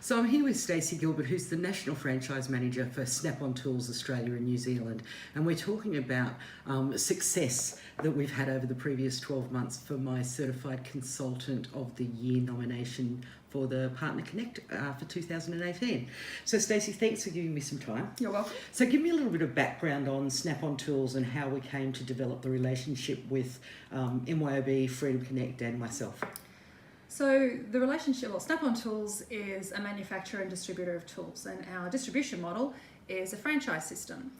So I'm here with Stacey Gilbert, who's the National Franchise Manager for Snap-on Tools Australia and New Zealand. And we're talking about success that we've had over the previous 12 months for my Certified Consultant of the Year nomination for the Partner Connect for 2018. So Stacey, thanks for giving me some time. You're welcome. So give me a little bit of background on Snap-on Tools and how we came to develop the relationship with MYOB, Freedom Connect and myself. So the relationship, well, Snap-on Tools is a manufacturer and distributor of tools, and our distribution model is a franchise system.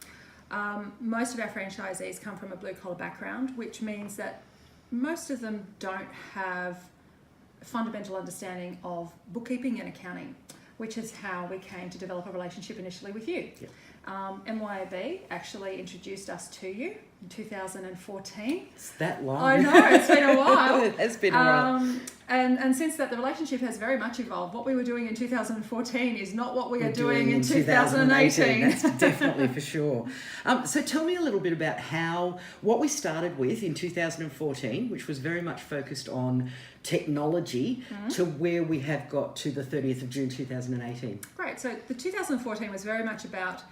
Most of our franchisees come from a blue-collar background, which means that most of them don't have a fundamental understanding of bookkeeping and accounting, which is how we came to develop a relationship initially with you. Yep. MYOB actually introduced us to you in 2014. It's that long. I know, it's been a while. It has been a while. And since that, the relationship has very much evolved. What we were doing in 2014 is not what we are doing in 2018. That's definitely for sure. So tell me a little bit about what we started with in 2014, which was very much focused on technology, to where we have got to the 30th of June 2018. Great. So the 2014 was very much about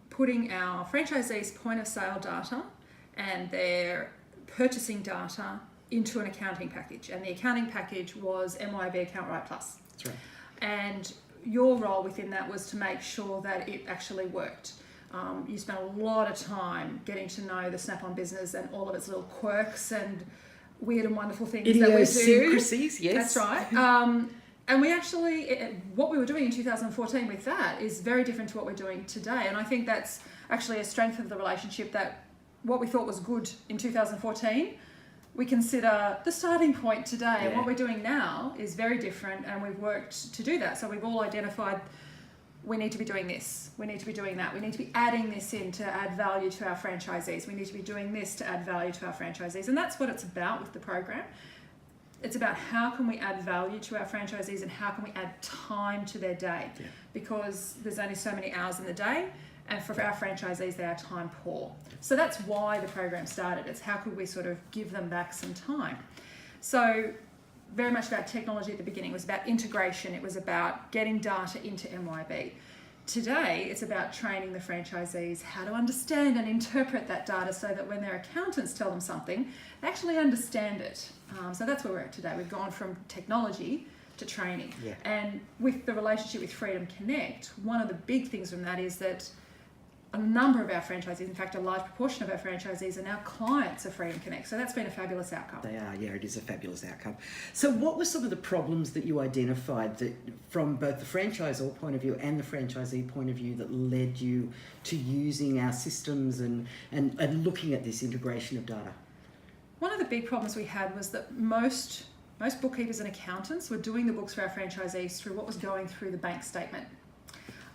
putting our franchisees' point of sale data and their purchasing data into an accounting package. And the accounting package was MYOB Account Right Plus. That's right. And your role within that was to make sure that it actually worked. You spent a lot of time getting to know the Snap-on business and all of its little quirks and weird and wonderful things that we do. Idiosyncrasies, yes. That's right. And we actually, what we were doing in 2014 with that is very different to what we're doing today. And I think that's actually a strength of the relationship, that what we thought was good in 2014, we consider the starting point today. Yeah. And what we're doing now is very different, and we've worked to do that. So we've all identified we need to be doing this, we need to be doing that, we need to be adding this in to add value to our franchisees, we need to be doing this to add value to our franchisees. And that's what it's about with the program. It's about how can we add value to our franchisees and how can we add time to their day, because there's only so many hours in the day, and for our franchisees they are time poor. So that's why the program started. It's how could we sort of give them back some time. So very much about technology at the beginning. It was about integration. It was about getting data into MYOB. Today, it's about training the franchisees how to understand and interpret that data so that when their accountants tell them something, they actually understand it. So that's where we're at today. We've gone from technology to training. Yeah. And with the relationship with Freedom Connect, one of the big things from that is that a number of our franchisees, in fact a large proportion of our franchisees, are now clients of Freedom Connect. So that's been a fabulous outcome. They are, yeah, it is a fabulous outcome. So what were some of the problems that you identified that from both the franchisor point of view and the franchisee point of view that led you to using our systems and looking at this integration of data? One of the big problems we had was that most bookkeepers and accountants were doing the books for our franchisees through what was going through the bank statement.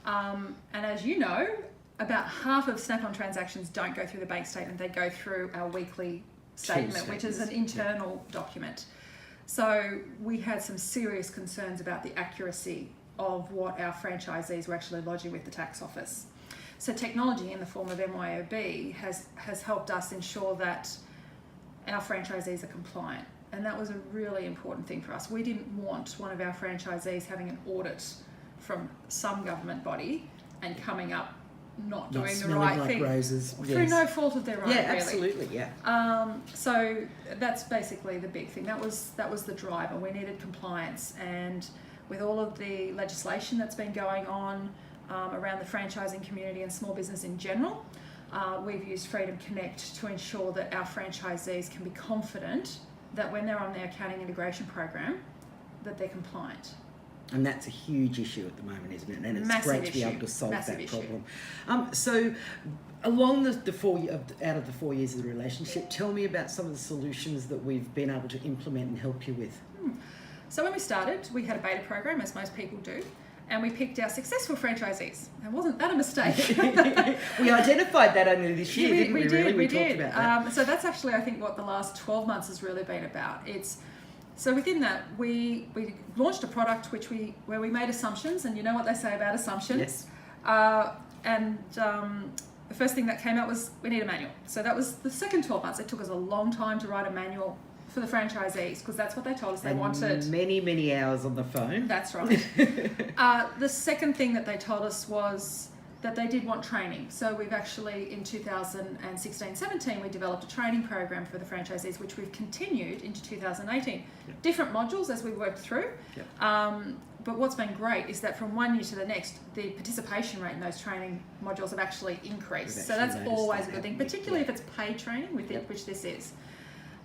And as you know, about half of Snap-on transactions don't go through the bank statement, they go through our weekly statement, which is an internal document. So we had some serious concerns about the accuracy of what our franchisees were actually lodging with the tax office. So technology in the form of MYOB has helped us ensure that our franchisees are compliant. And that was a really important thing for us. We didn't want one of our franchisees having an audit from some government body and coming up not doing the right like thing roses. through no fault of their own. Yeah, really. absolutely, yeah. So that's basically the big thing. That was the driver. We needed compliance, and with all of the legislation that's been going on around the franchising community and small business in general, we've used Freedom Connect to ensure that our franchisees can be confident that when they're on their accounting integration program, that they're compliant. And that's a huge issue at the moment, isn't it? And it's Massive great to be issue. able to solve Massive that issue. problem. So along the 4 out of the 4 years of the relationship, tell me about some of the solutions that we've been able to implement and help you with. So when we started, we had a beta program, as most people do, and we picked our successful franchisees. And wasn't that a mistake? We identified that only this year, didn't we? We talked did. about that. So that's actually, I think, what the last 12 months has really been about. So within that, we launched a product where we made assumptions, and you know what they say about assumptions. Yes. The first thing that came out was we need a manual. So that was the second 12 months. It took us a long time to write a manual for the franchisees, because that's what they told us they And wanted. many hours on the phone. That's right. The second thing that they told us was that they did want training. So we've actually, in 2016-17, we developed a training program for the franchisees, which we've continued into 2018. Yep. Different modules as we worked through. Yep. But what's been great is that from one year to the next, the participation rate in those training modules have actually increased. So that's always a good thing, particularly if it's paid training, with it, which this is.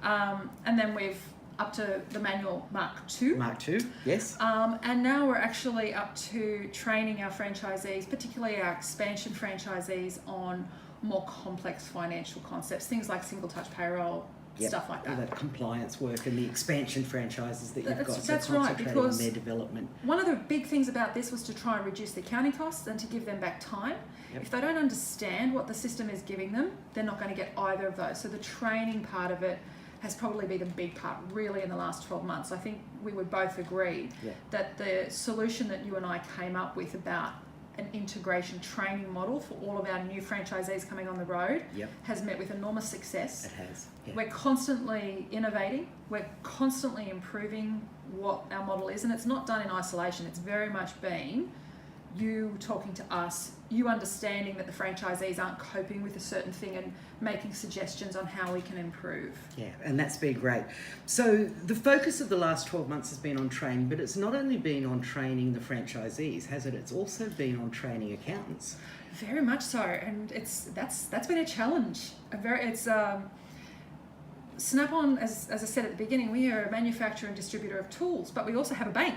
And then we've up to the manual Mark II. Mark II, yes. And now we're actually up to training our franchisees, particularly our expansion franchisees, on more complex financial concepts, things like single touch payroll, stuff like that. All that compliance work and the expansion franchises that you've got. That's so right, because on their development. One of the big things about this was to try and reduce the accounting costs and to give them back time. If they don't understand what the system is giving them, they're not going to get either of those. So the training part of it has probably been the big part really in the last 12 months. I think we would both agree that the solution that you and I came up with about an integration training model for all of our new franchisees coming on the road has met with enormous success. It has. Yeah. We're constantly innovating, we're constantly improving what our model is, and it's not done in isolation. It's very much been you talking to us, you understanding that the franchisees aren't coping with a certain thing and making suggestions on how we can improve. Yeah, and that's been great. So the focus of the last 12 months has been on training, but it's not only been on training the franchisees, has it? It's also been on training accountants. Very much so, and that's been a challenge. Snap-on, as I said at the beginning, we are a manufacturer and distributor of tools, but we also have a bank.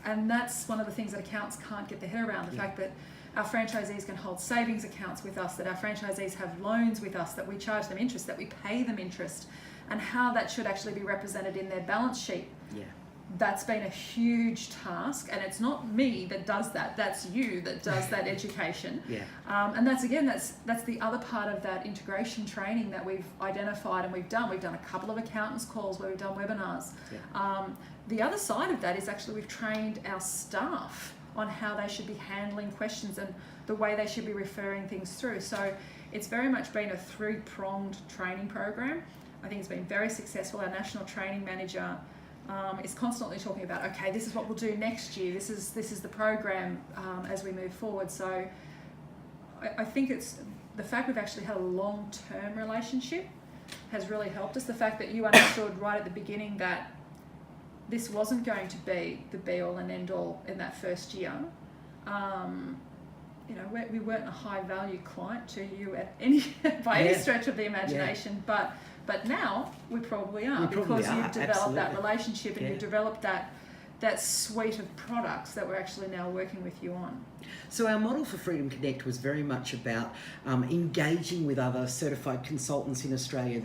And that's one of the things that accountants can't get their head around, the fact that our franchisees can hold savings accounts with us, that our franchisees have loans with us, that we charge them interest, that we pay them interest, and how that should actually be represented in their balance sheet. Yeah. That's been a huge task, and it's not me that does that, that's you that does that education. And that's the other part of that integration training that we've identified and we've done a couple of accountants calls where we've done webinars. The other side of that is actually we've trained our staff on how they should be handling questions and the way they should be referring things through. So it's very much been a three-pronged training program. I think it's been very successful. Our national training manager is constantly talking about, okay, this is what we'll do next year. This is the program as we move forward. So I think it's the fact we've actually had a long-term relationship has really helped us. The fact that you understood right at the beginning that this wasn't going to be the be-all and end-all in that first year. We weren't a high-value client to you at any stretch of the imagination, but now we probably are, because you've developed that relationship and you've developed that suite of products that we're actually now working with you on. So our model for Freedom Connect was very much about engaging with other certified consultants in Australia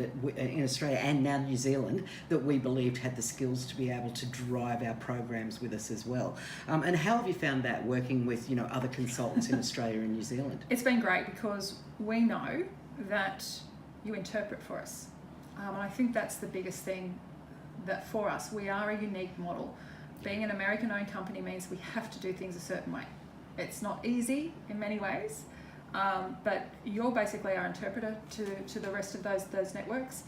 and now New Zealand that we believed had the skills to be able to drive our programs with us as well. And how have you found that working with other consultants in Australia and New Zealand? It's been great because we know that you interpret for us, and I think that's the biggest thing that for us we are a unique model. Being an American-owned company means we have to do things a certain way. It's not easy in many ways, but you're basically our interpreter to the rest of those networks.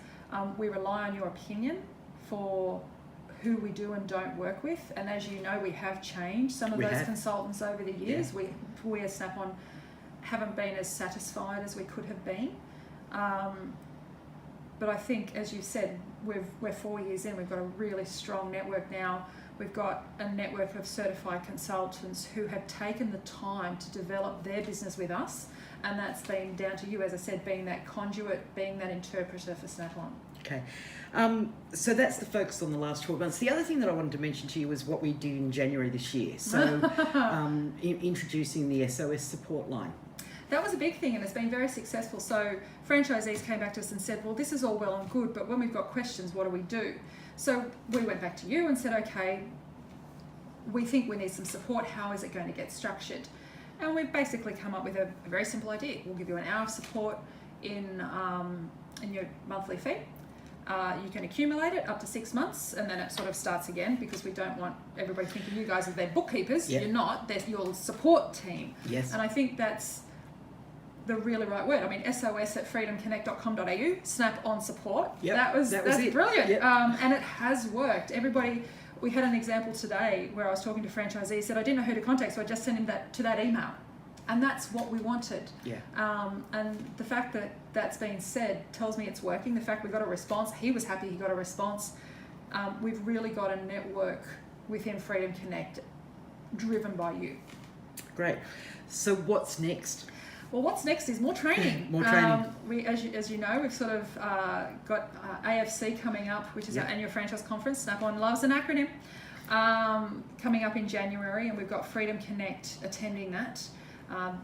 We rely on your opinion for who we do and don't work with, and as you know, we have changed some of those consultants over the years. We as Snap-on haven't been as satisfied as we could have been. But I think, as you said, we're 4 years in, we've got a really strong network now. We've got a network of certified consultants who have taken the time to develop their business with us, and that's been down to you, as I said, being that conduit, being that interpreter for Snap-on. Okay, so that's the focus on the last 12 months. The other thing that I wanted to mention to you was what we did in January this year. So introducing the SOS support line. That was a big thing, and it's been very successful. So franchisees came back to us and said, well, this is all well and good, but when we've got questions, what do we do? So we went back to you and said, okay, we think we need some support. How is it going to get structured? And we've basically come up with a very simple idea. We'll give you an hour of support in your monthly fee. You can accumulate it up to 6 months, and then it sort of starts again, because we don't want everybody thinking you guys are their bookkeepers. You're not. They're your support team. Yes. And I think that's the really right word. I mean, sos@freedomconnect.com.au, snap on support. Yep, That's it. brilliant. Yep. And it has worked. Everybody, we had an example today where I was talking to franchisees, said I didn't know who to contact, so I just sent him that email. And that's what we wanted. Yeah. And the fact that that's been said tells me it's working. The fact we got a response, he was happy he got a response. We've really got a network within Freedom Connect driven by you. Great. So what's next? Well, what's next is more training. More training. We, as you know, we've sort of got AFC coming up, which is our annual franchise conference. Snap-on loves an acronym. Coming up in January, and we've got Freedom Connect attending that.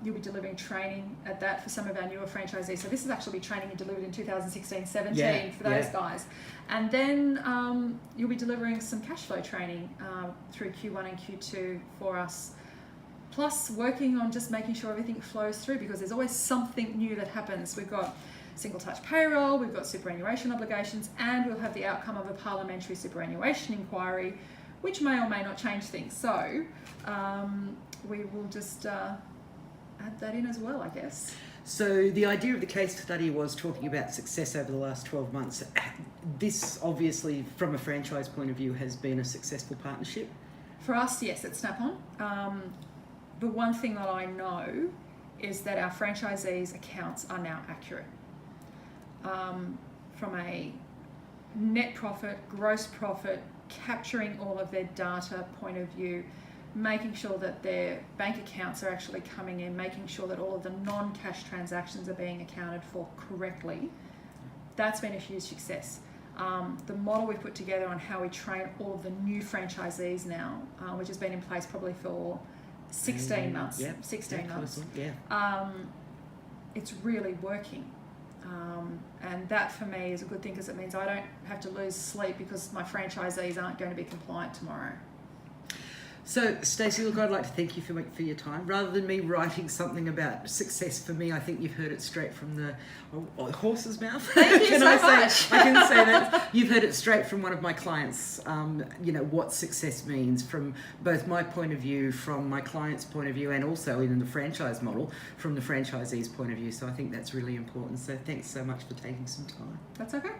You'll be delivering training at that for some of our newer franchisees. So this is actually training you delivered in 2016-17 for those guys. And then you'll be delivering some cash flow training through Q1 and Q2 for us. Plus working on just making sure everything flows through, because there's always something new that happens. We've got single touch payroll, we've got superannuation obligations, and we'll have the outcome of a parliamentary superannuation inquiry, which may or may not change things. So we will just add that in as well, I guess. So the idea of the case study was talking about success over the last 12 months. This obviously, from a franchise point of view, has been a successful partnership. For us, yes, at Snap-on. The one thing that I know is that our franchisees' accounts are now accurate. From a net profit, gross profit, capturing all of their data point of view, making sure that their bank accounts are actually coming in, making sure that all of the non-cash transactions are being accounted for correctly. That's been a huge success. The model we've put together on how we train all of the new franchisees now, which has been in place probably for 16 months. Yep. 16 months. Yeah. It's really working. And that for me is a good thing, because it means I don't have to lose sleep because my franchisees aren't going to be compliant tomorrow. So, Stacey, look, I'd like to thank you for your time. Rather than me writing something about success for me, I think you've heard it straight from the horse's mouth. Thank you so much. I can say that. You've heard it straight from one of my clients, what success means from both my point of view, from my client's point of view, and also in the franchise model, from the franchisee's point of view. So I think that's really important. So thanks so much for taking some time. That's okay.